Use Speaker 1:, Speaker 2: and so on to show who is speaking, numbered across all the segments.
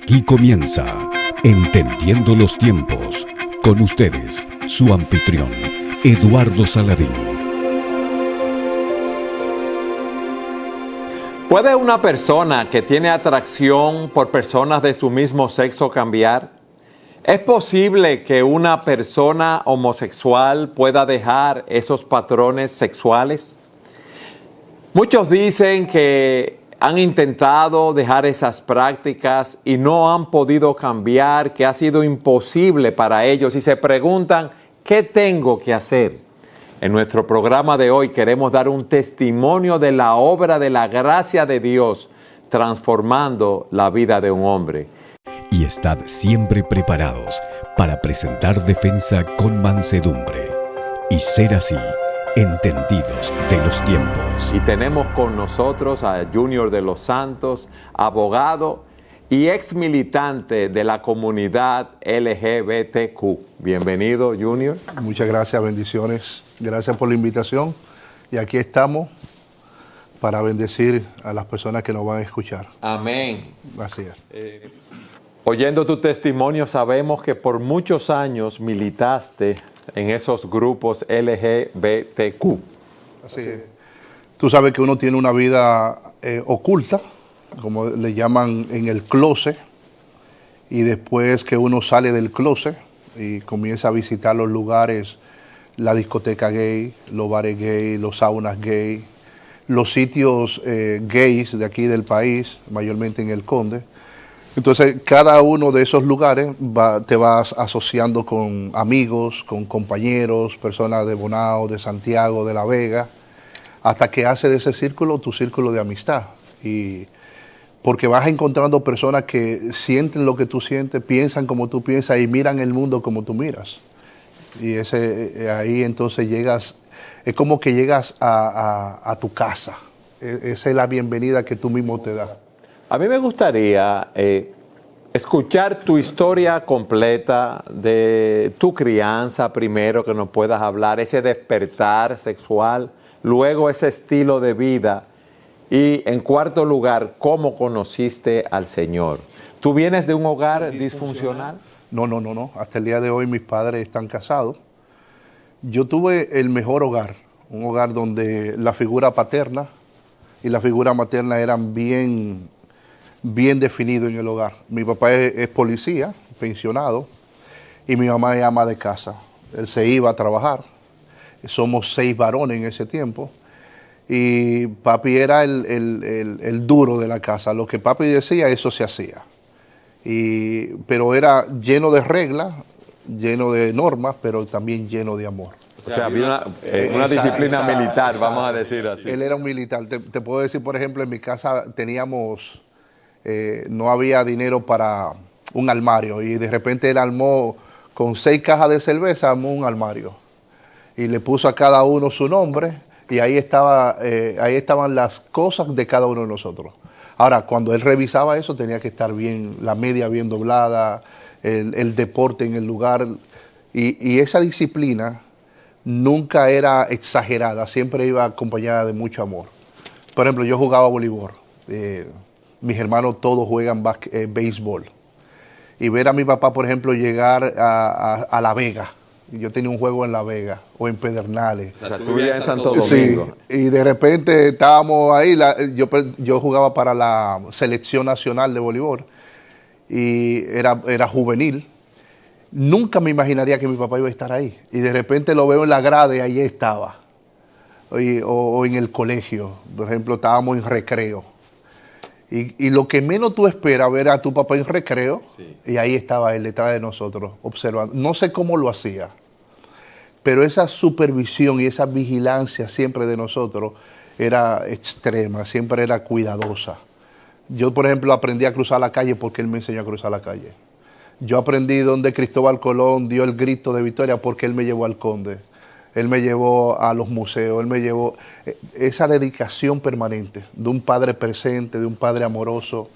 Speaker 1: Aquí comienza Entendiendo los Tiempos. Con ustedes, su anfitrión, Eduardo Saladín.
Speaker 2: ¿Puede una persona que tiene atracción por personas de su mismo sexo cambiar? ¿Es posible que una persona homosexual pueda dejar esos patrones sexuales? Muchos dicen que han intentado dejar esas prácticas y no han podido cambiar, que ha sido imposible para ellos y se preguntan, ¿qué tengo que hacer? En nuestro programa de hoy queremos dar un testimonio de la obra de la gracia de Dios transformando la vida de un hombre.
Speaker 1: Y estad siempre preparados para presentar defensa con mansedumbre y ser así entendidos de los tiempos.
Speaker 2: Y tenemos con nosotros a Junior de los Santos, abogado y ex militante de la comunidad LGBTQ. Bienvenido, Junior.
Speaker 3: Muchas gracias, bendiciones. Gracias por la invitación. Y aquí estamos para bendecir a las personas que nos van a escuchar.
Speaker 2: Amén.
Speaker 3: Así es.
Speaker 2: Oyendo tu testimonio, sabemos que por muchos años militaste en esos grupos LGBTQ.
Speaker 3: Así es. Tú sabes que uno tiene una vida oculta, como le llaman en el closet, y después que uno sale del closet y comienza a visitar los lugares, la discoteca gay, los bares gay, los saunas gay, los sitios gays de aquí del país, mayormente en el Conde. Entonces, cada uno de esos lugares te vas asociando con amigos, con compañeros, personas de Bonao, de Santiago, de La Vega, hasta que haces de ese círculo tu círculo de amistad. Y porque vas encontrando personas que sienten lo que tú sientes, piensan como tú piensas y miran el mundo como tú miras. Y ahí entonces llegas, es como que llegas a tu casa. Esa es la bienvenida que tú mismo te das.
Speaker 2: A mí me gustaría escuchar tu historia completa de tu crianza primero, que nos puedas hablar, ese despertar sexual, luego ese estilo de vida y en cuarto lugar, cómo conociste al Señor. ¿Tú vienes de un hogar disfuncional?
Speaker 3: No. Hasta el día de hoy mis padres están casados. Yo tuve el mejor hogar, un hogar donde la figura paterna y la figura materna eran bien definido en el hogar. Mi papá es policía, pensionado, y mi mamá es ama de casa. Él se iba a trabajar. Somos 6 varones en ese tiempo. Y papi era el duro de la casa. Lo que papi decía, eso se hacía. Pero era lleno de reglas, lleno de normas, pero también lleno de amor.
Speaker 2: O sea, había una disciplina militar, vamos a decir así.
Speaker 3: Él era un militar. Te puedo decir, por ejemplo, en mi casa teníamos... no había dinero para un armario y de repente él armó con 6 cajas de cerveza, armó un armario y le puso a cada uno su nombre y ahí estaban las cosas de cada uno de nosotros. Ahora, cuando él revisaba eso tenía que estar bien, la media bien doblada, el deporte en el lugar y esa disciplina nunca era exagerada, siempre iba acompañada de mucho amor. Por ejemplo, yo jugaba voleibol. Mis hermanos todos juegan béisbol. Y ver a mi papá, por ejemplo, llegar a La Vega. Yo tenía un juego en La Vega o en Pedernales.
Speaker 2: O sea, tú vivías en Santo Domingo.
Speaker 3: Sí, y de repente estábamos ahí. Yo jugaba para la selección nacional de voleibol. Y era juvenil. Nunca me imaginaría que mi papá iba a estar ahí. Y de repente lo veo en la grada y ahí estaba. O en el colegio. Por ejemplo, estábamos en recreo. Y lo que menos tú esperas ver a tu papá en recreo, sí. Y ahí estaba él detrás de nosotros, observando. No sé cómo lo hacía, pero esa supervisión y esa vigilancia siempre de nosotros era extrema, siempre era cuidadosa. Yo, por ejemplo, aprendí a cruzar la calle porque él me enseñó a cruzar la calle. Yo aprendí donde Cristóbal Colón dio el grito de victoria porque él me llevó al Conde. Él me llevó a los museos, él me llevó esa dedicación permanente de un padre presente, de un padre amoroso.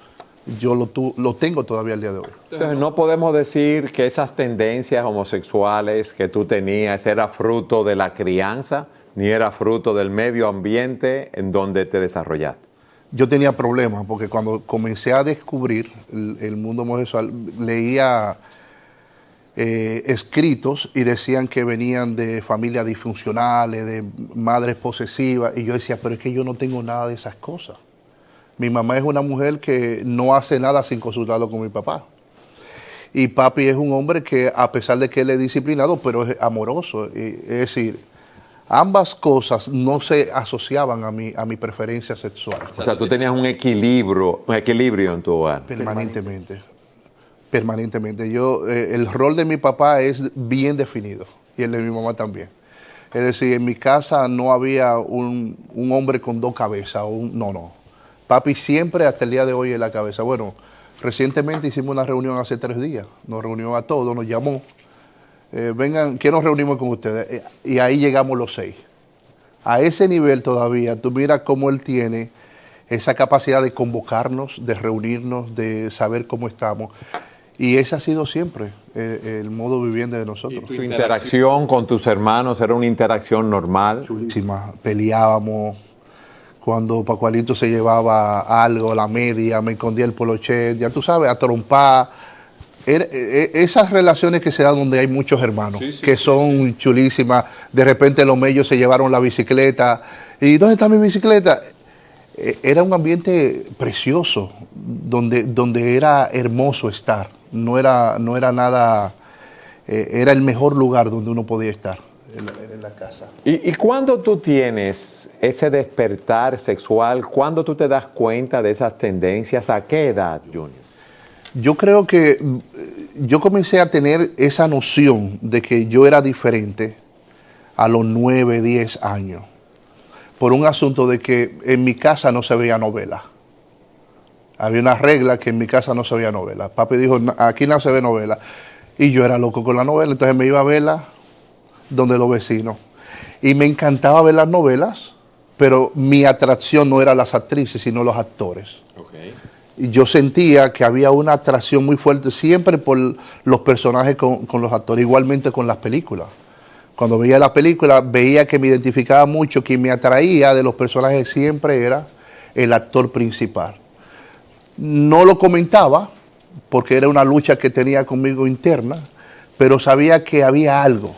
Speaker 3: Yo lo tengo todavía al día de hoy.
Speaker 2: Entonces no podemos decir que esas tendencias homosexuales que tú tenías era fruto de la crianza, ni era fruto del medio ambiente en donde te desarrollaste.
Speaker 3: yo tenía problemas, porque cuando comencé a descubrir el mundo homosexual, leía escritos y decían que venían de familias disfuncionales, de madres posesivas, y yo decía, pero es que yo no tengo nada de esas cosas. Mi mamá es una mujer que no hace nada sin consultarlo con mi papá. Y papi es un hombre que, a pesar de que él es disciplinado, pero es amoroso. Es decir, ambas cosas no se asociaban a mi preferencia sexual.
Speaker 2: O sea, tú tenías un equilibrio en tu hogar.
Speaker 3: Permanentemente. El rol de mi papá es bien definido y el de mi mamá también. Es decir, en mi casa no había un hombre con dos cabezas. No. Papi siempre, hasta el día de hoy, en la cabeza. Bueno, recientemente hicimos una reunión hace 3 días. Nos reunió a todos, nos llamó. Vengan, ¿qué nos reunimos con ustedes? Y ahí llegamos los 6. A ese nivel todavía, tú miras cómo él tiene esa capacidad de convocarnos, de reunirnos, de saber cómo estamos. Y ese ha sido siempre el modo viviente de nosotros.
Speaker 2: ¿Tu interacción con tus hermanos era una interacción normal?
Speaker 3: Chulísima. Peleábamos. Cuando Pacualito se llevaba algo, la media, me escondía el poloché, ya tú sabes, a trompar. Esas relaciones que se dan donde hay muchos hermanos, son chulísimas. De repente los mellos se llevaron la bicicleta. ¿Y dónde está mi bicicleta? Era un ambiente precioso, donde era hermoso estar. No era nada, era el mejor lugar donde uno podía estar, en la casa.
Speaker 2: ¿Y cuándo tú tienes ese despertar sexual? ¿Cuándo tú te das cuenta de esas tendencias? ¿A qué edad, Junior?
Speaker 3: Yo creo que yo comencé a tener esa noción de que yo era diferente a los 9, 10 años, por un asunto de que en mi casa no se veía novela. Había una regla que en mi casa no se veía novela. Papi dijo, aquí no se ve novela. Y yo era loco con la novela, entonces me iba a verla donde los vecinos. Y me encantaba ver las novelas, pero mi atracción no era las actrices, sino los actores.
Speaker 2: Okay.
Speaker 3: Y yo sentía que había una atracción muy fuerte siempre por los personajes con los actores, igualmente con las películas. Cuando veía la película, veía que me identificaba mucho, que me atraía de los personajes siempre era el actor principal. No lo comentaba, porque era una lucha que tenía conmigo interna, pero sabía que había algo.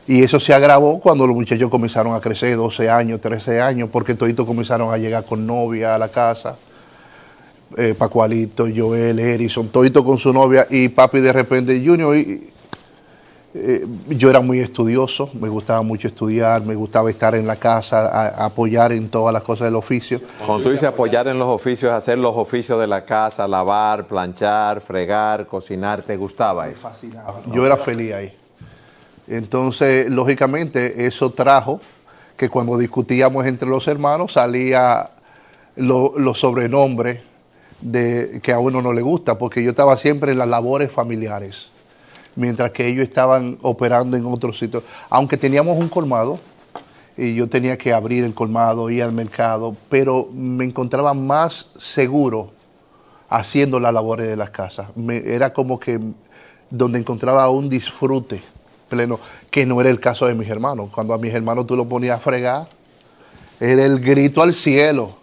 Speaker 3: Y eso se agravó cuando los muchachos comenzaron a crecer, 12 años, 13 años, porque toditos comenzaron a llegar con novia a la casa. Pacualito, Joel, Erison, toditos con su novia, y papi de repente, Junior, yo era muy estudioso, me gustaba mucho estudiar, me gustaba estar en la casa, apoyar en todas las cosas del oficio.
Speaker 2: Cuando tú dices apoyar en los oficios, hacer los oficios de la casa, lavar, planchar, fregar, cocinar, ¿te gustaba eso?
Speaker 3: Me fascinaba. Yo era feliz ahí. Entonces, lógicamente, eso trajo que cuando discutíamos entre los hermanos salía los sobrenombres que a uno no le gusta, porque yo estaba siempre en las labores familiares, mientras que ellos estaban operando en otros sitios. Aunque teníamos un colmado, y yo tenía que abrir el colmado, ir al mercado, pero me encontraba más seguro haciendo las labores de las casas. Era como que donde encontraba un disfrute pleno, que no era el caso de mis hermanos. Cuando a mis hermanos tú los ponías a fregar, era el grito al cielo.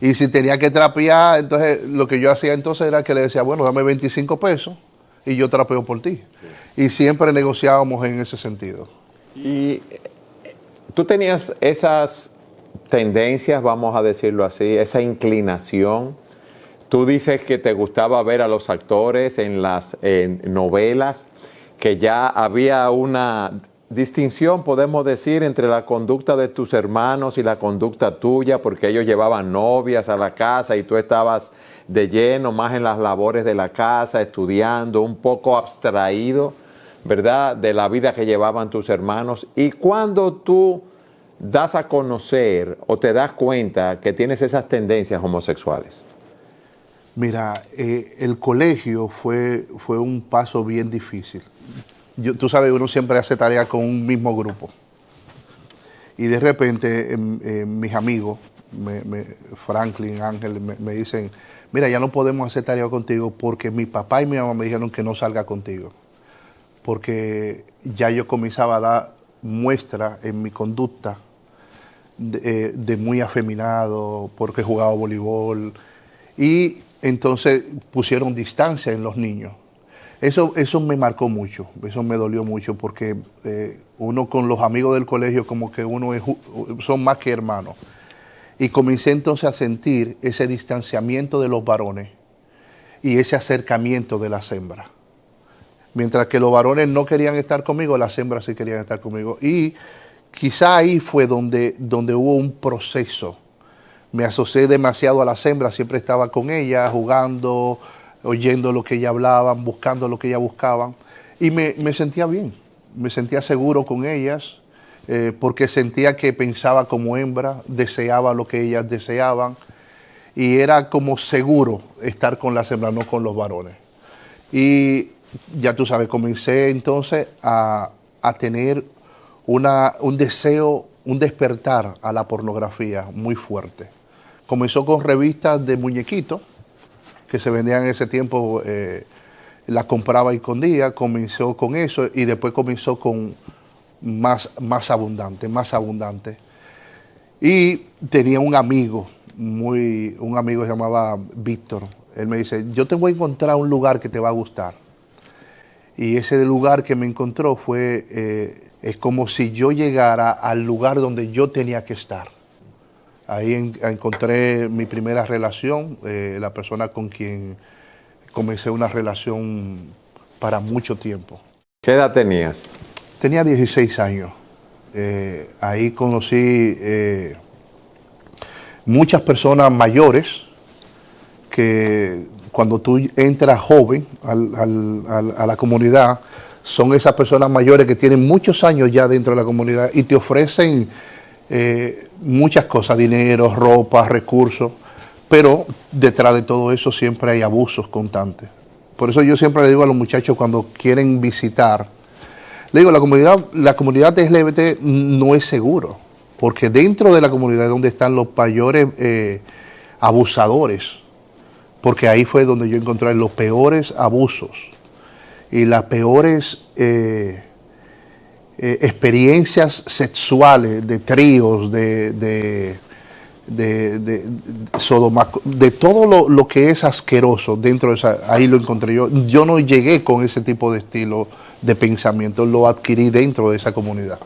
Speaker 3: Y si tenía que trapear, entonces lo que yo hacía entonces era que le decía, bueno, dame 25 pesos y yo trapeo por ti. Y siempre negociábamos en ese sentido.
Speaker 2: Y tú tenías esas tendencias, vamos a decirlo así, esa inclinación. Tú dices que te gustaba ver a los actores en las novelas, que ya había una distinción, podemos decir, entre la conducta de tus hermanos y la conducta tuya, porque ellos llevaban novias a la casa y tú estabas de lleno más en las labores de la casa, estudiando, un poco abstraído, ¿verdad?, de la vida que llevaban tus hermanos. Y cuando tú das a conocer o te das cuenta que tienes esas tendencias homosexuales.
Speaker 3: Mira, el colegio fue un paso bien difícil. Tú sabes, uno siempre hace tarea con un mismo grupo. Y de repente mis amigos, Franklin, Ángel, me dicen, mira, ya no podemos hacer tarea contigo porque mi papá y mi mamá me dijeron que no salga contigo. Porque ya yo comenzaba a dar muestra en mi conducta de muy afeminado, porque jugaba voleibol, y entonces pusieron distancia en los niños. Eso me marcó mucho, eso me dolió mucho, porque uno con los amigos del colegio como que son más que hermanos. Y comencé entonces a sentir ese distanciamiento de los varones y ese acercamiento de las hembras. Mientras que los varones no querían estar conmigo, las hembras sí querían estar conmigo. Y quizá ahí fue donde hubo un proceso. Me asocié demasiado a las hembras, siempre estaba con ellas, jugando, oyendo lo que ellas hablaban, buscando lo que ellas buscaban. Y me sentía bien, me sentía seguro con ellas, porque sentía que pensaba como hembra, deseaba lo que ellas deseaban. Y era como seguro estar con las hembras, no con los varones. Y ya tú sabes, comencé entonces a tener un deseo, un despertar a la pornografía muy fuerte. Comenzó con revistas de muñequitos que se vendían en ese tiempo, las compraba y escondía, comenzó con eso y después comenzó con más abundante. Y tenía un amigo que se llamaba Víctor. Él me dice, yo te voy a encontrar un lugar que te va a gustar. Y ese lugar que me encontró es como si yo llegara al lugar donde yo tenía que estar. Ahí encontré mi primera relación, la persona con quien comencé una relación para mucho tiempo.
Speaker 2: ¿Qué edad tenías?
Speaker 3: Tenía 16 años. Ahí conocí muchas personas mayores que cuando tú entras joven a la comunidad, son esas personas mayores que tienen muchos años ya dentro de la comunidad y te ofrecen muchas cosas, dinero, ropa, recursos, pero detrás de todo eso siempre hay abusos constantes. Por eso yo siempre le digo a los muchachos cuando quieren visitar, le digo, la comunidad LGBT no es seguro, porque dentro de la comunidad es donde están los mayores abusadores, porque ahí fue donde yo encontré los peores abusos y las peores experiencias sexuales, de tríos, de todo lo que es asqueroso dentro de esa, ahí lo encontré yo. Yo no llegué con ese tipo de estilo de pensamiento, lo adquirí dentro de esa comunidad.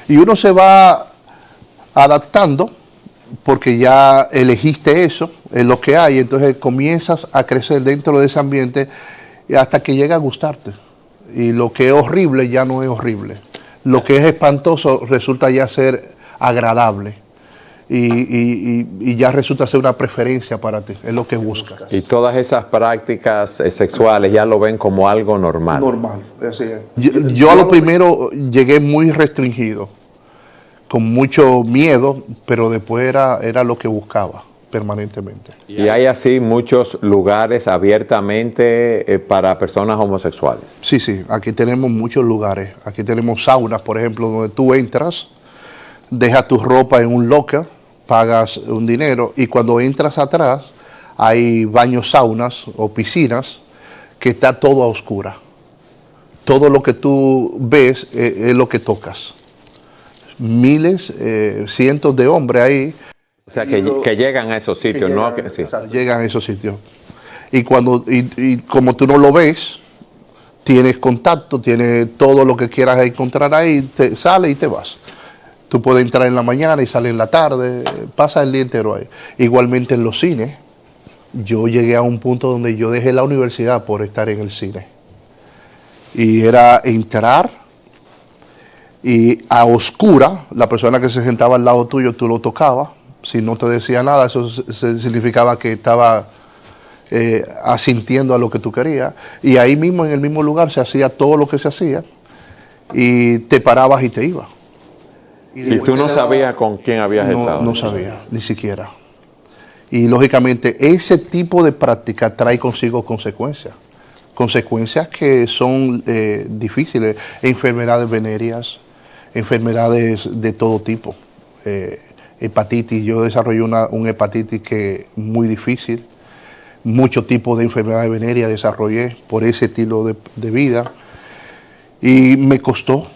Speaker 3: Y uno se va adaptando porque ya elegiste eso, es lo que hay, entonces comienzas a crecer dentro de ese ambiente hasta que llega a gustarte. Y lo que es horrible ya no es horrible. Lo que es espantoso resulta ya ser agradable. Y ya resulta ser una preferencia para ti, es lo que buscas.
Speaker 2: Y todas esas prácticas sexuales ya lo ven como algo normal.
Speaker 3: Normal, así es. Yo a lo primero llegué muy restringido, con mucho miedo, pero después era lo que buscaba permanentemente.
Speaker 2: Y hay así muchos lugares abiertamente para personas homosexuales.
Speaker 3: Sí, aquí tenemos muchos lugares. Aquí tenemos saunas, por ejemplo, donde tú entras, dejas tu ropa en un locker, pagas un dinero y cuando entras atrás hay baños, saunas o piscinas que está todo a oscura. Todo lo que tú ves es lo que tocas. Miles, cientos de hombres ahí.
Speaker 2: O sea, que llegan a esos sitios, ¿no? Sí.
Speaker 3: Llegan a esos sitios. Y como tú no lo ves, tienes contacto, tienes todo lo que quieras encontrar ahí, te sale y te vas. Tú puedes entrar en la mañana y salir en la tarde, pasa el día entero ahí. Igualmente en los cines, yo llegué a un punto donde yo dejé la universidad por estar en el cine. Y era entrar y a oscura, la persona que se sentaba al lado tuyo, tú lo tocabas. Si no te decía nada, eso significaba que estaba asintiendo a lo que tú querías. Y ahí mismo, en el mismo lugar, se hacía todo lo que se hacía y te parabas y te ibas.
Speaker 2: ¿Y tú no sabías con quién habías estado?
Speaker 3: No sabía, ni siquiera. Y lógicamente ese tipo de práctica trae consigo consecuencias. Consecuencias que son difíciles. Enfermedades venéreas, enfermedades de todo tipo. Hepatitis, yo desarrollé una hepatitis que muy difícil. Muchos tipos de enfermedades venéreas desarrollé por ese estilo de vida. Y me costó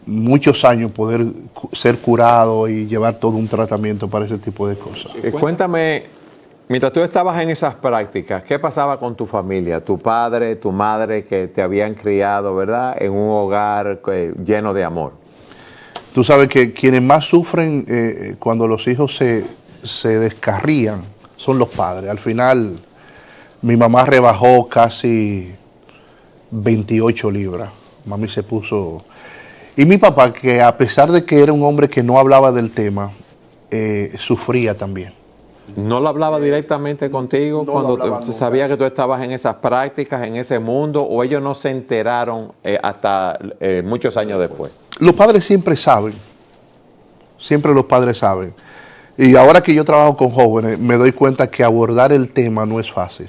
Speaker 3: muchos años poder ser curado y llevar todo un tratamiento para ese tipo de cosas.
Speaker 2: Cuéntame, mientras tú estabas en esas prácticas, ¿qué pasaba con tu familia? Tu padre, tu madre, que te habían criado, ¿verdad?, en un hogar lleno de amor.
Speaker 3: Tú sabes que quienes más sufren cuando los hijos se descarrían son los padres. Al final, mi mamá rebajó casi 28 libras. Mami se puso... Y mi papá, que a pesar de que era un hombre que no hablaba del tema, sufría también.
Speaker 2: ¿No lo hablaba directamente contigo
Speaker 3: no
Speaker 2: cuando
Speaker 3: hablaba
Speaker 2: tú sabías que tú estabas en esas prácticas, en ese mundo, o ellos no se enteraron hasta muchos años después?
Speaker 3: Los padres siempre saben, siempre los padres saben. Y ahora que yo trabajo con jóvenes, me doy cuenta que abordar el tema no es fácil.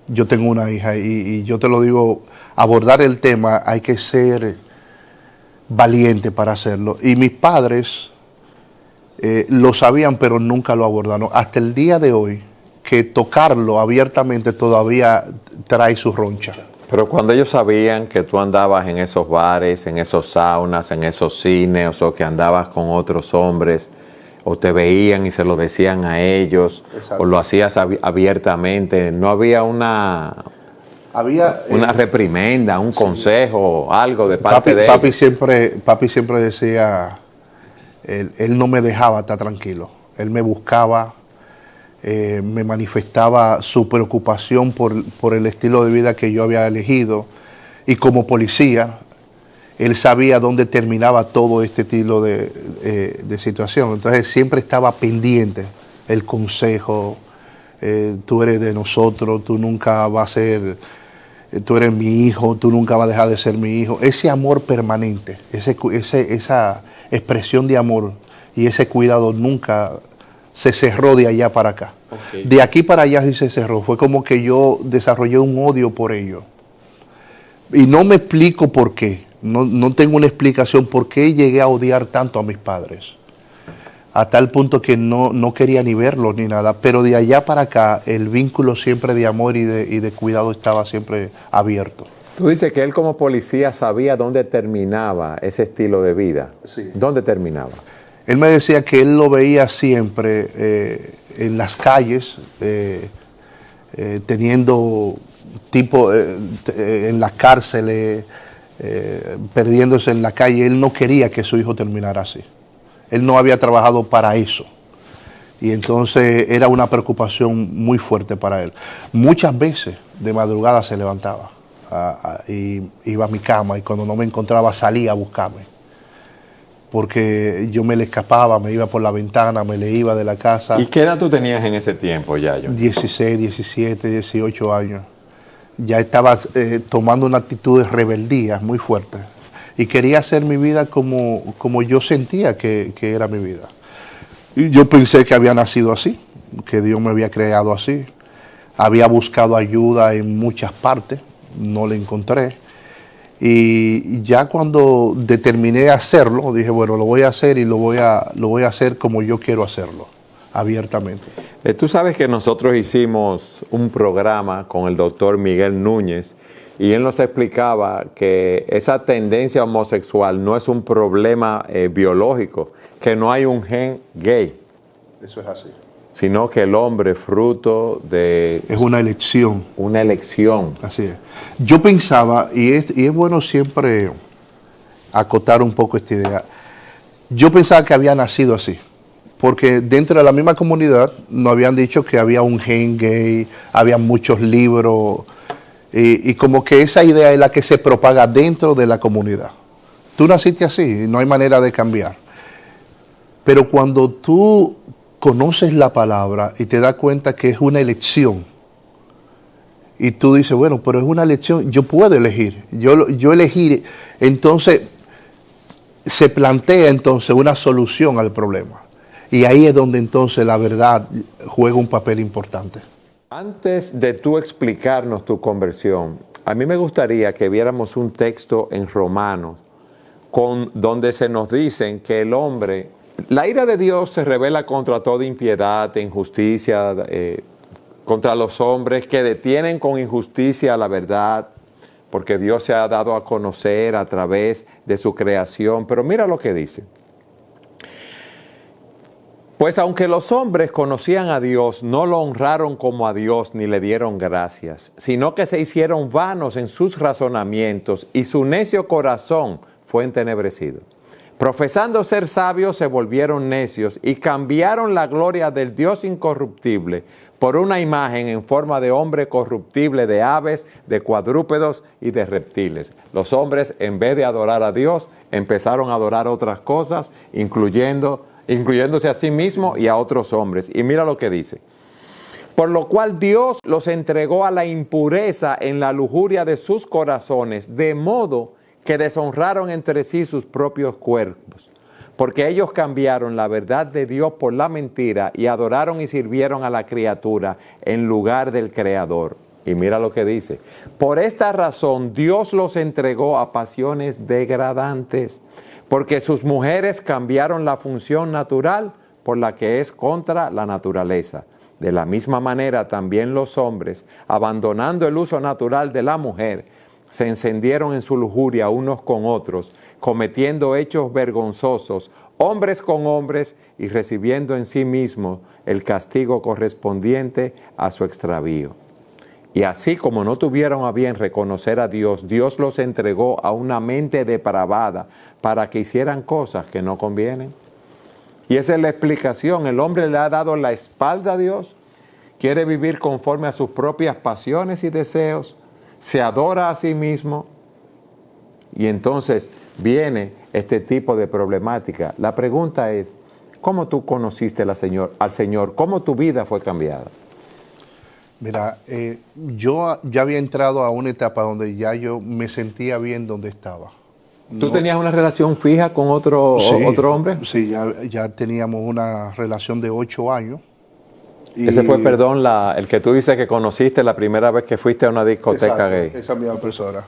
Speaker 3: Yo tengo una hija y yo te lo digo, abordar el tema hay que ser valiente para hacerlo. Y mis padres lo sabían, pero nunca lo abordaron. Hasta el día de hoy, que tocarlo abiertamente todavía trae su roncha.
Speaker 2: Pero cuando ellos sabían que tú andabas en esos bares, en esos saunas, en esos cines, o que andabas con otros hombres, o te veían y se lo decían a ellos,
Speaker 3: exacto,
Speaker 2: o lo hacías abiertamente, ¿no había una reprimenda, un consejo, algo de parte de ellos?
Speaker 3: Papi siempre decía, él no me dejaba estar tranquilo. Él me buscaba, me manifestaba su preocupación por el estilo de vida que yo había elegido. Y como policía, él sabía dónde terminaba todo este estilo de situación. Entonces siempre estaba pendiente el consejo, tú eres de nosotros, tú nunca vas a ser, tú eres mi hijo, tú nunca vas a dejar de ser mi hijo. Ese amor permanente, esa expresión de amor y ese cuidado nunca se cerró de allá para acá. Okay. De aquí para allá sí se cerró. Fue como que yo desarrollé un odio por ellos. Y no me explico por qué. No tengo una explicación por qué llegué a odiar tanto a mis padres. A tal punto que no quería ni verlos ni nada. Pero de allá para acá, el vínculo siempre de amor y de cuidado estaba siempre abierto.
Speaker 2: Tú dices que él como policía sabía dónde terminaba ese estilo de vida.
Speaker 3: Sí.
Speaker 2: ¿Dónde terminaba?
Speaker 3: Él me decía que él lo veía siempre en las calles, teniendo tipo en las cárceles, perdiéndose en la calle. Él no quería que su hijo terminara así. Él no había trabajado para eso. Y entonces era una preocupación muy fuerte para él. Muchas veces de madrugada se levantaba y iba a mi cama, y cuando no me encontraba salía a buscarme. Porque yo me le escapaba, me iba por la ventana, me le iba de la casa.
Speaker 2: ¿Y qué edad tú tenías en ese tiempo ya, John?
Speaker 3: 16, 17, 18 años. Ya estaba tomando una actitud de rebeldía muy fuerte. Y quería hacer mi vida como yo sentía que era mi vida. Y yo pensé que había nacido así, que Dios me había creado así. Había buscado ayuda en muchas partes, no la encontré. Y ya cuando determiné hacerlo, dije, bueno, lo voy a hacer y lo voy a hacer como yo quiero hacerlo, abiertamente.
Speaker 2: Tú sabes que nosotros hicimos un programa con el doctor Miguel Núñez y él nos explicaba que esa tendencia homosexual no es un problema biológico, que no hay un gen gay.
Speaker 3: Eso es así.
Speaker 2: Sino que el hombre fruto de...
Speaker 3: Es una elección.
Speaker 2: Una elección.
Speaker 3: Así es. Yo pensaba, y es bueno siempre acotar un poco esta idea, yo pensaba que había nacido así, porque dentro de la misma comunidad nos habían dicho que había un gen gay, había muchos libros, y como que esa idea es la que se propaga dentro de la comunidad. Tú naciste así, no hay manera de cambiar. Pero cuando tú conoces la palabra y te das cuenta que es una elección, y tú dices, bueno, pero es una elección, yo puedo elegir, yo elegir, entonces se plantea entonces una solución al problema. Y ahí es donde entonces la verdad juega un papel importante.
Speaker 2: Antes de tú explicarnos tu conversión, a mí me gustaría que viéramos un texto en Romanos donde se nos dicen que el hombre, la ira de Dios se revela contra toda impiedad, injusticia, contra los hombres que detienen con injusticia la verdad, porque Dios se ha dado a conocer a través de su creación. Pero mira lo que dice. Pues aunque los hombres conocían a Dios, no lo honraron como a Dios ni le dieron gracias, sino que se hicieron vanos en sus razonamientos y su necio corazón fue entenebrecido. Profesando ser sabios, se volvieron necios y cambiaron la gloria del Dios incorruptible por una imagen en forma de hombre corruptible, de aves, de cuadrúpedos y de reptiles. Los hombres, en vez de adorar a Dios, empezaron a adorar otras cosas, incluyéndose a sí mismo y a otros hombres. Y mira lo que dice. Por lo cual Dios los entregó a la impureza en la lujuria de sus corazones, de modo que deshonraron entre sí sus propios cuerpos, porque ellos cambiaron la verdad de Dios por la mentira y adoraron y sirvieron a la criatura en lugar del Creador. Y mira lo que dice. Por esta razón Dios los entregó a pasiones degradantes, porque sus mujeres cambiaron la función natural por la que es contra la naturaleza. De la misma manera también los hombres, abandonando el uso natural de la mujer, se encendieron en su lujuria unos con otros, cometiendo hechos vergonzosos, hombres con hombres, y recibiendo en sí mismos el castigo correspondiente a su extravío. Y así como no tuvieron a bien reconocer a Dios, Dios los entregó a una mente depravada para que hicieran cosas que no convienen. Y esa es la explicación. El hombre le ha dado la espalda a Dios, quiere vivir conforme a sus propias pasiones y deseos, se adora a sí mismo y entonces viene este tipo de problemática. La pregunta es, ¿cómo tú conociste al Señor? ¿Cómo tu vida fue cambiada?
Speaker 3: Mira, yo ya había entrado a una etapa donde ya yo me sentía bien donde estaba.
Speaker 2: ¿Tú tenías una relación fija con otro hombre?
Speaker 3: Sí, ya teníamos una relación de 8 años.
Speaker 2: Ese fue, perdón, el que tú dices que conociste la primera vez que fuiste a una discoteca gay.
Speaker 3: Esa misma persona.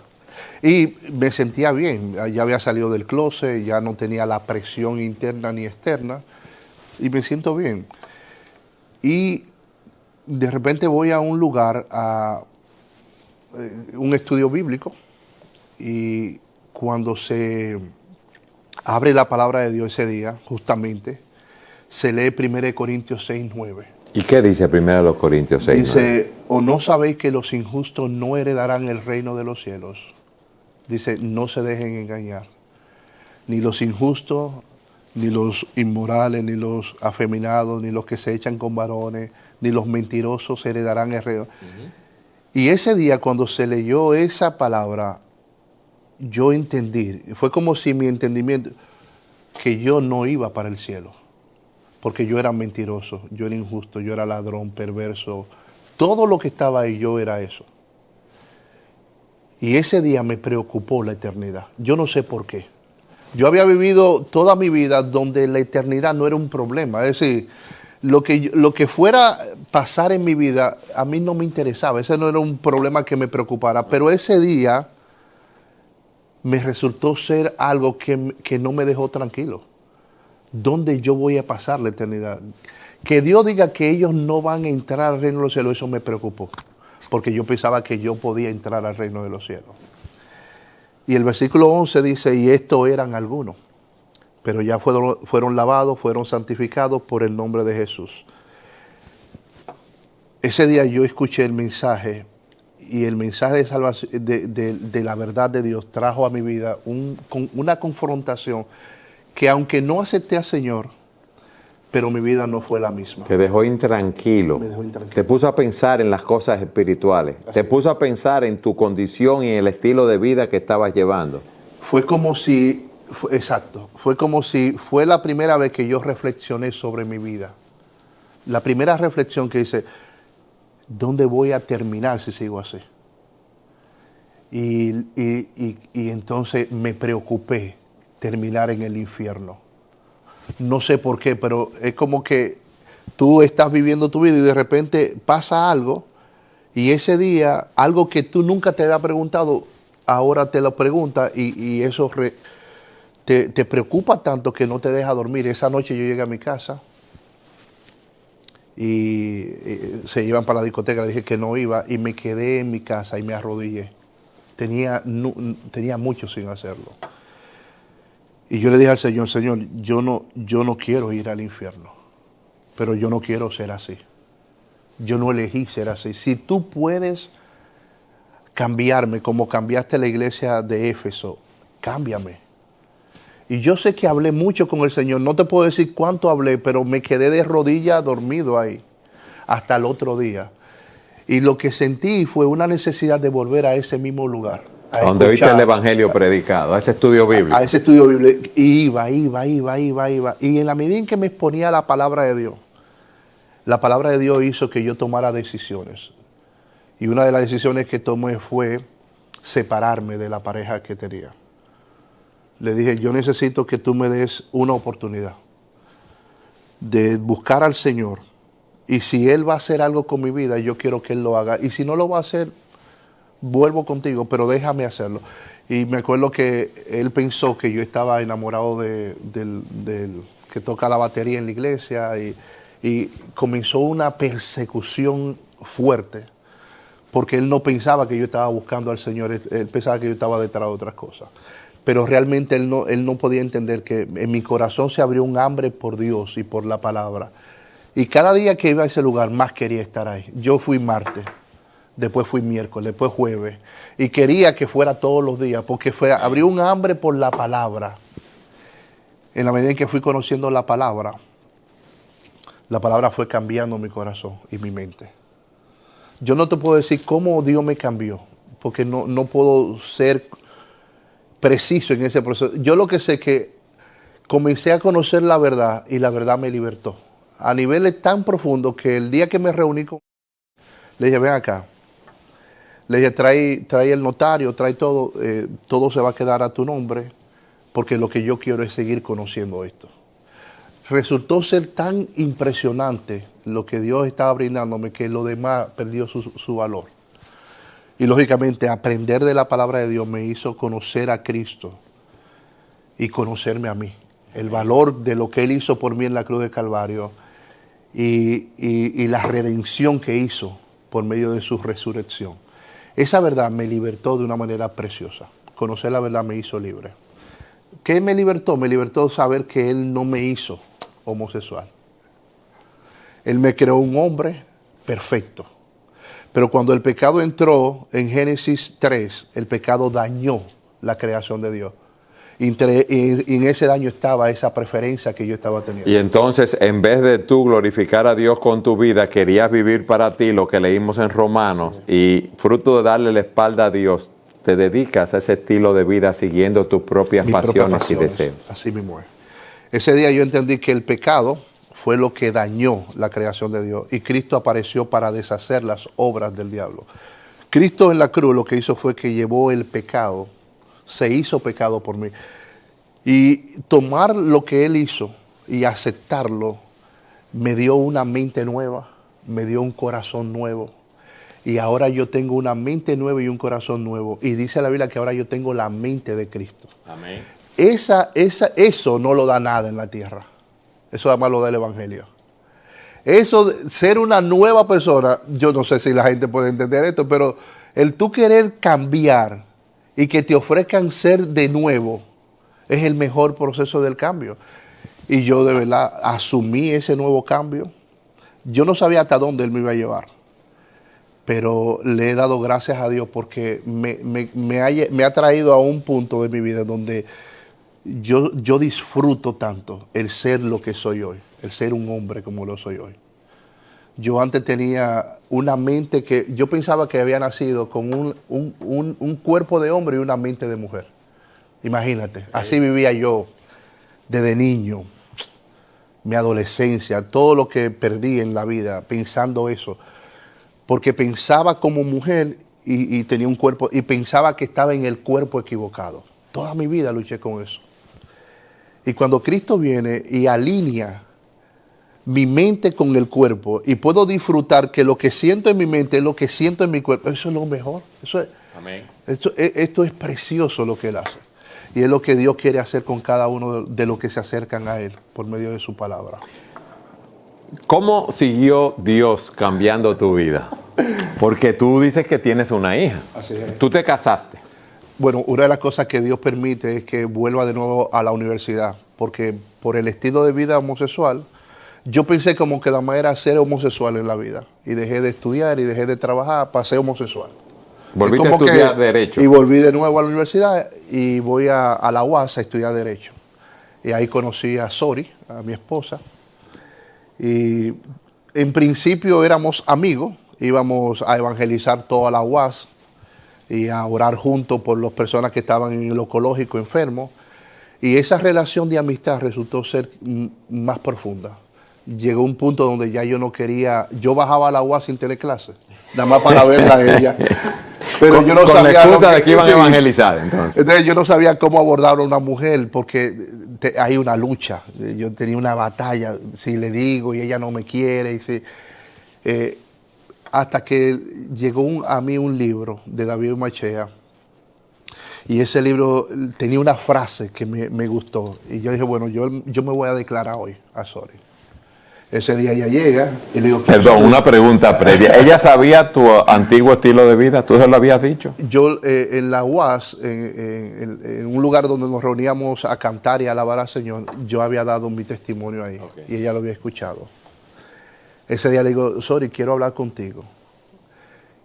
Speaker 3: Y me sentía bien, ya había salido del closet, ya no tenía la presión interna ni externa, y me siento bien. Y de repente voy a un lugar, a un estudio bíblico, y cuando se abre la palabra de Dios ese día, justamente, se lee 1 Corintios 6:9.
Speaker 2: ¿Y qué dice 1 Corintios 6:9?
Speaker 3: Dice, ¿o no sabéis que los injustos no heredarán el reino de los cielos? Dice, no se dejen engañar. Ni los injustos, ni los inmorales, ni los afeminados, ni los que se echan con varones, ni los mentirosos heredarán el reino. Y ese día cuando se leyó esa palabra, yo entendí, fue como si mi entendimiento, que yo no iba para el cielo. Porque yo era mentiroso, yo era injusto, yo era ladrón, perverso. Todo lo que estaba ahí, yo era eso. Y ese día me preocupó la eternidad. Yo no sé por qué. Yo había vivido toda mi vida donde la eternidad no era un problema. Es decir, lo que fuera pasar en mi vida, a mí no me interesaba. Ese no era un problema que me preocupara. Pero ese día me resultó ser algo que no me dejó tranquilo. ¿Dónde yo voy a pasar la eternidad? Que Dios diga que ellos no van a entrar al reino de los cielos, eso me preocupó. Porque yo pensaba que yo podía entrar al reino de los cielos. Y el versículo 11 dice, y estos eran algunos, pero ya fueron lavados, fueron santificados por el nombre de Jesús. Ese día yo escuché el mensaje, y el mensaje de salvación, de la verdad de Dios trajo a mi vida una confrontación que aunque no acepté al Señor, pero mi vida no fue la misma.
Speaker 2: Te dejó intranquilo. Me dejó intranquilo. Te puso a pensar en las cosas espirituales. Así te puso a pensar en tu condición y en el estilo de vida que estabas llevando.
Speaker 3: Fue como si, fue como si fue la primera vez que yo reflexioné sobre mi vida. La primera reflexión que hice, ¿dónde voy a terminar si sigo así? Y entonces me preocupé terminar en el infierno. No sé por qué, pero es como que tú estás viviendo tu vida y de repente pasa algo y ese día, algo que tú nunca te había preguntado, ahora te lo preguntas y eso te preocupa tanto que no te deja dormir. Esa noche yo llegué a mi casa y se iban para la discoteca, le dije que no iba y me quedé en mi casa y me arrodillé Tenía mucho sin hacerlo. Y yo le dije al Señor, Señor, yo no quiero ir al infierno, pero yo no quiero ser así. Yo no elegí ser así. Si tú puedes cambiarme como cambiaste la iglesia de Éfeso, cámbiame. Y yo sé que hablé mucho con el Señor. No te puedo decir cuánto hablé, pero me quedé de rodillas dormido ahí hasta el otro día. Y lo que sentí fue una necesidad de volver a ese mismo lugar.
Speaker 2: Donde oíste el evangelio predicado, a ese estudio bíblico.
Speaker 3: A ese estudio bíblico. Y iba. Y en la medida en que me exponía a la palabra de Dios, la palabra de Dios hizo que yo tomara decisiones. Y una de las decisiones que tomé fue separarme de la pareja que tenía. Le dije, yo necesito que tú me des una oportunidad de buscar al Señor. Y si Él va a hacer algo con mi vida, yo quiero que Él lo haga. Y si no lo va a hacer, vuelvo contigo, pero déjame hacerlo. Y me acuerdo que él pensó que yo estaba enamorado del que toca la batería en la iglesia y comenzó una persecución fuerte porque él no pensaba que yo estaba buscando al Señor, él pensaba que yo estaba detrás de otras cosas. Pero realmente él no podía entender que en mi corazón se abrió un hambre por Dios y por la palabra. Y cada día que iba a ese lugar más quería estar ahí. Yo fui martes. Después fui miércoles, después jueves. Y quería que fuera todos los días, porque abrió un hambre por la palabra. En la medida en que fui conociendo la palabra fue cambiando mi corazón y mi mente. Yo no te puedo decir cómo Dios me cambió, porque no puedo ser preciso en ese proceso. Yo lo que sé es que comencé a conocer la verdad y la verdad me libertó. A niveles tan profundos que el día que me reuní con él, le dije, ven acá. Le dije, trae el notario, trae todo, todo se va a quedar a tu nombre, porque lo que yo quiero es seguir conociendo esto. Resultó ser tan impresionante lo que Dios estaba brindándome que lo demás perdió su valor. Y lógicamente aprender de la palabra de Dios me hizo conocer a Cristo y conocerme a mí. El valor de lo que Él hizo por mí en la cruz de Calvario y la redención que hizo por medio de su resurrección. Esa verdad me libertó de una manera preciosa. Conocer la verdad me hizo libre. ¿Qué me libertó? Me libertó saber que Él no me hizo homosexual. Él me creó un hombre perfecto. Pero cuando el pecado entró en Génesis 3, el pecado dañó la creación de Dios. Y en ese daño estaba esa preferencia que yo estaba teniendo.
Speaker 2: Y entonces, en vez de tú glorificar a Dios con tu vida, querías vivir para ti lo que leímos en Romanos, y fruto de darle la espalda a Dios, te dedicas a ese estilo de vida siguiendo tus propias pasiones y deseos.
Speaker 3: Así mismo es. Ese día yo entendí que el pecado fue lo que dañó la creación de Dios y Cristo apareció para deshacer las obras del diablo. Cristo en la cruz lo que hizo fue que llevó el pecado, se hizo pecado por mí. Y tomar lo que Él hizo y aceptarlo me dio una mente nueva, me dio un corazón nuevo. Y ahora yo tengo una mente nueva y un corazón nuevo. Y dice la Biblia que ahora yo tengo la mente de Cristo.
Speaker 2: Amén.
Speaker 3: Eso no lo da nada en la tierra. Eso además lo da el Evangelio. Eso de ser una nueva persona, yo no sé si la gente puede entender esto, pero el tú querer cambiar y que te ofrezcan ser de nuevo es el mejor proceso del cambio. Y yo de verdad asumí ese nuevo cambio. Yo no sabía hasta dónde Él me iba a llevar, pero le he dado gracias a Dios porque me ha traído a un punto de mi vida donde yo disfruto tanto el ser lo que soy hoy, el ser un hombre como lo soy hoy. Yo antes tenía una mente que yo pensaba que había nacido con un cuerpo de hombre y una mente de mujer. Imagínate, así vivía yo desde niño, mi adolescencia, todo lo que perdí en la vida pensando eso. Porque pensaba como mujer y tenía un cuerpo, y pensaba que estaba en el cuerpo equivocado. Toda mi vida luché con eso. Y cuando Cristo viene y alinea mi mente con el cuerpo y puedo disfrutar que lo que siento en mi mente es lo que siento en mi cuerpo, eso es lo mejor.
Speaker 2: Amén.
Speaker 3: Esto es precioso lo que Él hace. Y es lo que Dios quiere hacer con cada uno de los que se acercan a Él por medio de su palabra.
Speaker 2: ¿Cómo siguió Dios cambiando tu vida? Porque tú dices que tienes una hija.
Speaker 3: Así es.
Speaker 2: Tú te casaste.
Speaker 3: Bueno, una de las cosas que Dios permite es que vuelva de nuevo a la universidad, porque por el estilo de vida homosexual, yo pensé como que la manera era ser homosexual en la vida, y dejé de estudiar y dejé de trabajar para ser homosexual.
Speaker 2: Volviste a estudiar Derecho.
Speaker 3: Y volví de nuevo a la universidad y voy a la UAS a estudiar Derecho. Y ahí conocí a Sori, a mi esposa, y en principio éramos amigos, íbamos a evangelizar toda la UAS, y a orar juntos por las personas que estaban en el oncológico enfermos. Y esa relación de amistad resultó ser más profunda. Llegó un punto donde ya yo no quería, yo bajaba a la UAS sin tener clase, nada más para verla a ella. Pero yo no
Speaker 2: con
Speaker 3: sabía
Speaker 2: la excusa de que iban
Speaker 3: sí.
Speaker 2: a evangelizar, entonces.
Speaker 3: Entonces yo no sabía cómo abordar a una mujer porque hay una lucha. Yo tenía una batalla, si le digo y ella no me quiere. Y si, hasta que llegó a mí un libro de David Machea, y ese libro tenía una frase que me gustó, y yo dije, bueno, yo me voy a declarar hoy a Sori. Ese día ella llega y le digo...
Speaker 2: Perdón, una pregunta previa. ¿Ella sabía tu antiguo estilo de vida? ¿Tú se lo habías dicho?
Speaker 3: Yo en la UAS, en un lugar donde nos reuníamos a cantar y a alabar al Señor, yo había dado mi testimonio ahí, okay, y ella lo había escuchado. Ese día le digo, Sori, quiero hablar contigo.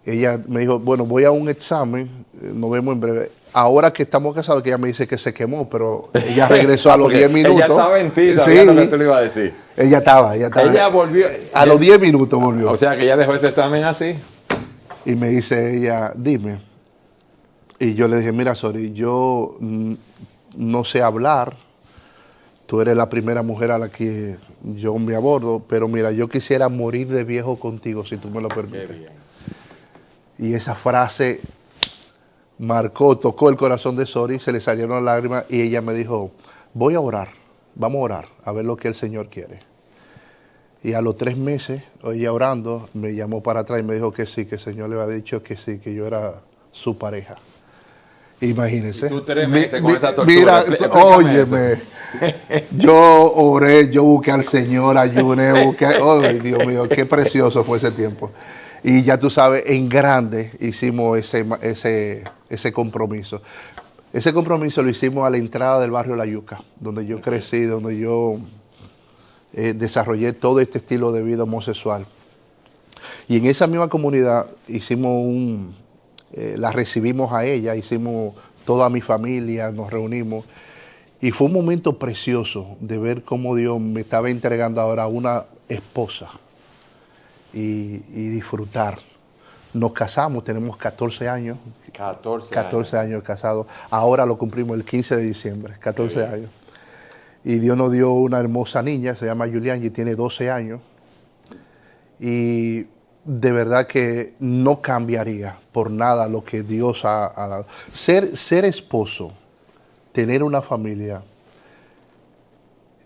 Speaker 3: Ella me dijo, bueno, voy a un examen, nos vemos en breve. Ahora que estamos casados, que ella me dice que se quemó, pero ella regresó a los 10 minutos. Ella
Speaker 2: estaba en ti, sabía lo que tú le ibas a decir.
Speaker 3: Ella estaba.
Speaker 2: Ella volvió.
Speaker 3: A los 10 minutos volvió.
Speaker 2: O sea que ella dejó ese examen así.
Speaker 3: Y me dice ella, dime. Y yo le dije, mira, Sori, yo no sé hablar. Tú eres la primera mujer a la que yo me abordo, pero mira, yo quisiera morir de viejo contigo, si tú me lo permites. Qué bien. Y esa frase tocó el corazón de Sori, se le salieron las lágrimas y ella me dijo, voy a orar, vamos a orar, a ver lo que el Señor quiere. Y a los 3 meses, ella orando, me llamó para atrás y me dijo que sí, que el Señor le había dicho que sí, que yo era su pareja. Imagínense.
Speaker 2: Y tú 3 meses con esa tortura.
Speaker 3: Mira, óyeme, yo oré, yo busqué al Señor, ayuné, busqué, oh Dios mío, qué precioso fue ese tiempo. Y ya tú sabes, en grande hicimos ese compromiso. Ese compromiso lo hicimos a la entrada del barrio La Yuca, donde yo crecí, donde yo desarrollé todo este estilo de vida homosexual. Y en esa misma comunidad hicimos la recibimos a ella, hicimos toda mi familia, nos reunimos. Y fue un momento precioso de ver cómo Dios me estaba entregando ahora una esposa. Y disfrutar. Nos casamos, tenemos 14 años. 14 años casados. Ahora lo cumplimos el 15 de diciembre, 14 años. Y Dios nos dio una hermosa niña, se llama Julián, y tiene 12 años. Y de verdad que no cambiaría por nada lo que Dios ha dado. Ser esposo, tener una familia,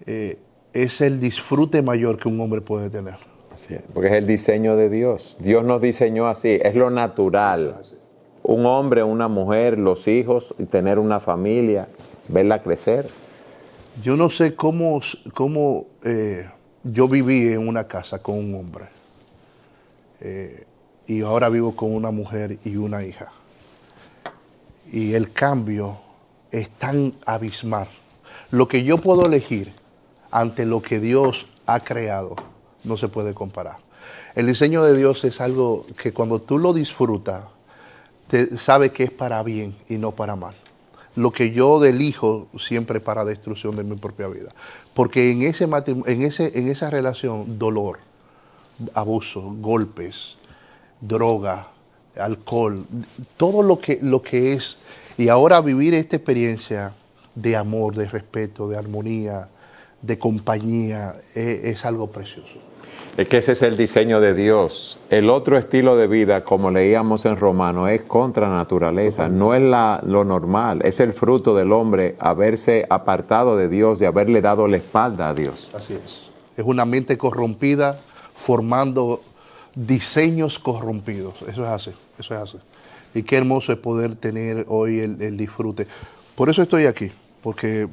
Speaker 3: es el disfrute mayor que un hombre puede tener.
Speaker 2: Sí, porque es el diseño de Dios. Dios nos diseñó así, es lo natural. Un hombre, una mujer, los hijos, y tener una familia, verla crecer.
Speaker 3: Yo no sé cómo yo viví en una casa con un hombre. Y ahora vivo con una mujer y una hija. Y el cambio es tan abismal. Lo que yo puedo elegir ante lo que Dios ha creado no se puede comparar. El diseño de Dios es algo que cuando tú lo disfrutas, sabe que es para bien y no para mal. Lo que yo elijo siempre para destrucción de mi propia vida. Porque en esa relación, dolor, abuso, golpes, droga, alcohol, todo lo que es. Y ahora vivir esta experiencia de amor, de respeto, de armonía, de compañía, es algo precioso.
Speaker 2: Es que ese es el diseño de Dios. El otro estilo de vida, como leíamos en Romanos, es contra naturaleza, no es lo normal, es el fruto del hombre haberse apartado de Dios y haberle dado la espalda a Dios.
Speaker 3: Así es. Es una mente corrompida formando diseños corrompidos. Eso es así, eso es así. Y qué hermoso es poder tener hoy el disfrute. Por eso estoy aquí, porque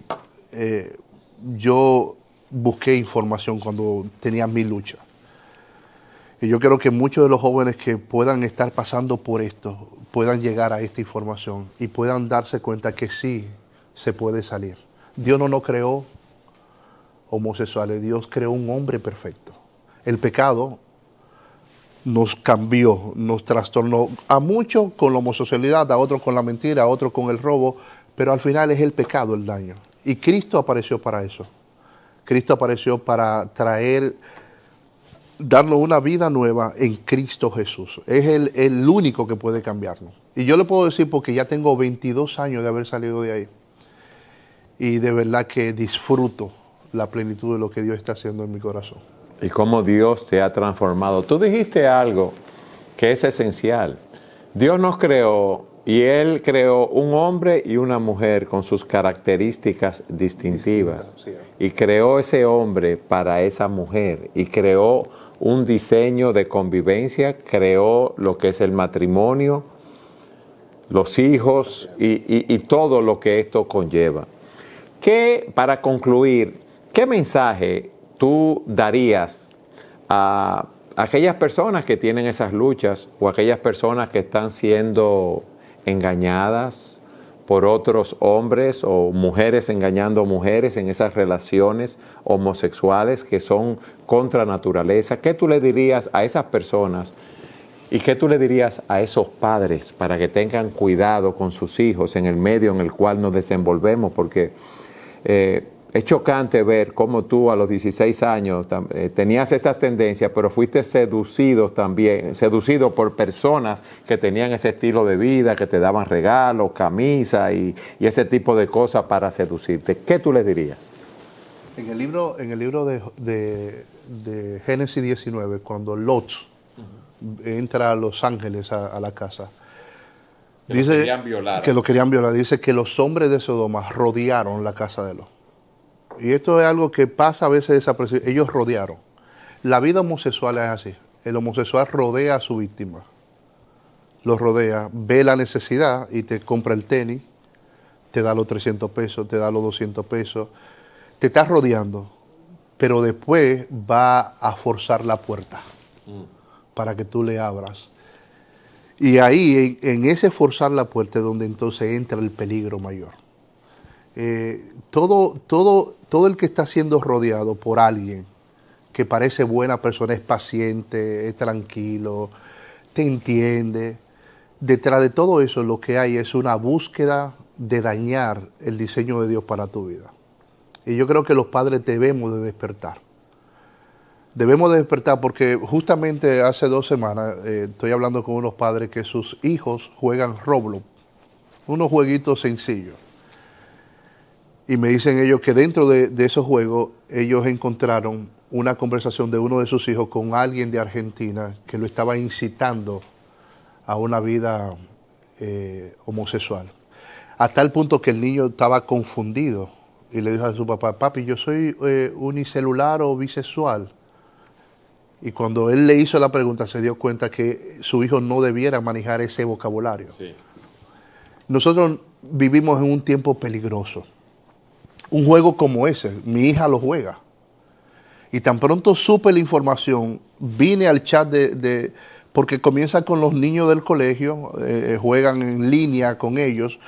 Speaker 3: yo busqué información cuando tenía mi lucha. Y yo creo que muchos de los jóvenes que puedan estar pasando por esto, puedan llegar a esta información y puedan darse cuenta que sí se puede salir. Dios no nos creó homosexuales, Dios creó un hombre perfecto. El pecado nos cambió, nos trastornó, a muchos con la homosexualidad, a otros con la mentira, a otros con el robo, pero al final es el pecado el daño. Y Cristo apareció para eso. Cristo apareció para darnos una vida nueva en Cristo Jesús. Es el único que puede cambiarnos. Y yo le puedo decir porque ya tengo 22 años de haber salido de ahí. Y de verdad que disfruto la plenitud de lo que Dios está haciendo en mi corazón.
Speaker 2: Y cómo Dios te ha transformado. Tú dijiste algo que es esencial. Dios nos creó y Él creó un hombre y una mujer con sus características distintivas.
Speaker 3: Sí.
Speaker 2: Y creó ese hombre para esa mujer. Y creó un diseño de convivencia, creó lo que es el matrimonio, los hijos y todo lo que esto conlleva. Para concluir, ¿qué mensaje tú darías a aquellas personas que tienen esas luchas o aquellas personas que están siendo engañadas por otros hombres o mujeres engañando a mujeres en esas relaciones homosexuales que son contra naturaleza? ¿Qué tú le dirías a esas personas y qué tú le dirías a esos padres para que tengan cuidado con sus hijos en el medio en el cual nos desenvolvemos? Porque es chocante ver cómo tú a los 16 años tenías esas tendencias, pero fuiste seducido por personas que tenían ese estilo de vida, que te daban regalos, camisas y ese tipo de cosas para seducirte. ¿Qué tú les dirías?
Speaker 3: En el libro de Génesis 19, cuando Lot entra a Los Ángeles a la casa, dice que lo querían violar. Dice que los hombres de Sodoma rodearon la casa de Lot. Y esto es algo que pasa a veces desapercibido. Ellos rodearon. La vida homosexual es así. El homosexual rodea a su víctima. Lo rodea, ve la necesidad y te compra el tenis, te da los 300 pesos, te da los 200 pesos. Te está rodeando, pero después va a forzar la puerta para que tú le abras. Y ahí, en ese forzar la puerta, es donde entonces entra el peligro mayor. Todo el que está siendo rodeado por alguien que parece buena persona, es paciente, es tranquilo, te entiende. Detrás de todo eso lo que hay es una búsqueda de dañar el diseño de Dios para tu vida. Y yo creo que los padres debemos de despertar. Debemos de despertar porque justamente hace 2 semanas estoy hablando con unos padres que sus hijos juegan Roblox, unos jueguitos sencillos. Y me dicen ellos que dentro de esos juegos ellos encontraron una conversación de uno de sus hijos con alguien de Argentina que lo estaba incitando a una vida homosexual. A tal punto que el niño estaba confundido y le dijo a su papá: papi, yo soy unicelular o bisexual. Y cuando él le hizo la pregunta se dio cuenta que su hijo no debiera manejar ese vocabulario. Sí. Nosotros vivimos en un tiempo peligroso. Un juego como ese, mi hija lo juega. Y tan pronto supe la información, vine al chat porque comienza con los niños del colegio, juegan en línea con ellos.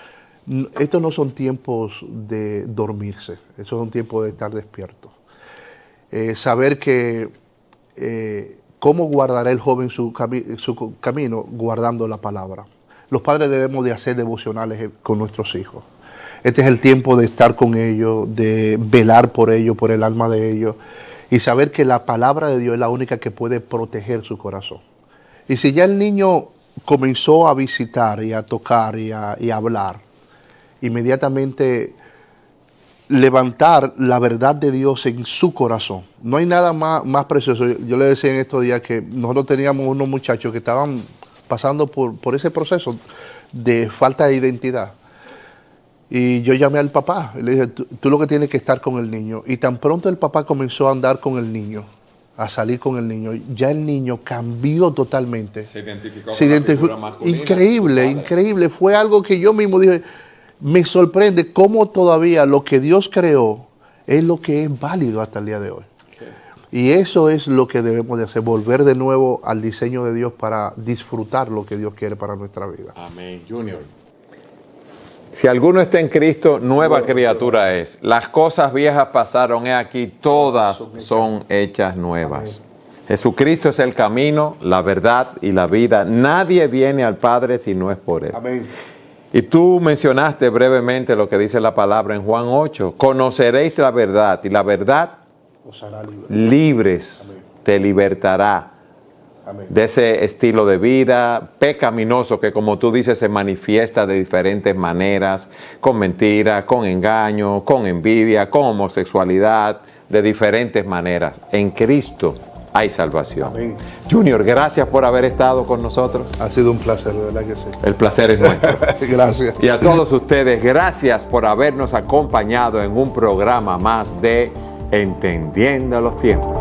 Speaker 3: Estos no son tiempos de dormirse, estos son tiempos de estar despiertos. Saber que cómo guardará el joven su camino, guardando la palabra. Los padres debemos de hacer devocionales con nuestros hijos. Este es el tiempo de estar con ellos, de velar por ellos, por el alma de ellos, y saber que la palabra de Dios es la única que puede proteger su corazón. Y si ya el niño comenzó a visitar y a tocar y a hablar, inmediatamente levantar la verdad de Dios en su corazón. No hay nada más precioso. Yo le decía en estos días que nosotros teníamos unos muchachos que estaban pasando por ese proceso de falta de identidad. Y yo llamé al papá y le dije: tú lo que tienes que estar con el niño. Y tan pronto el papá comenzó a andar con el niño, a salir con el niño, ya el niño cambió totalmente. Se identificó con la figura masculina. Increíble. Fue algo que yo mismo dije, me sorprende cómo todavía lo que Dios creó es lo que es válido hasta el día de hoy. Sí. Y eso es lo que debemos de hacer, volver de nuevo al diseño de Dios para disfrutar lo que Dios quiere para nuestra vida.
Speaker 2: Amén. Junior. Si alguno está en Cristo, nueva criatura es. Las cosas viejas pasaron, he aquí, todas son hechas nuevas. Jesucristo es el camino, la verdad y la vida. Nadie viene al Padre si no es por Él.
Speaker 3: Amén.
Speaker 2: Y tú mencionaste brevemente lo que dice la palabra en Juan 8. Conoceréis la verdad y la verdad
Speaker 3: Os hará libre.
Speaker 2: libres.
Speaker 3: Amén.
Speaker 2: Te libertará
Speaker 3: Amén.
Speaker 2: de ese estilo de vida pecaminoso que, como tú dices, se manifiesta de diferentes maneras, con mentira, con engaño, con envidia, con homosexualidad, de diferentes maneras. En Cristo hay salvación.
Speaker 3: Amén.
Speaker 2: Junior, gracias por haber estado con nosotros.
Speaker 3: Ha sido un placer, de verdad que sí.
Speaker 2: El placer es nuestro.
Speaker 3: Gracias.
Speaker 2: Y a todos ustedes, gracias por habernos acompañado en un programa más de Entendiendo los Tiempos.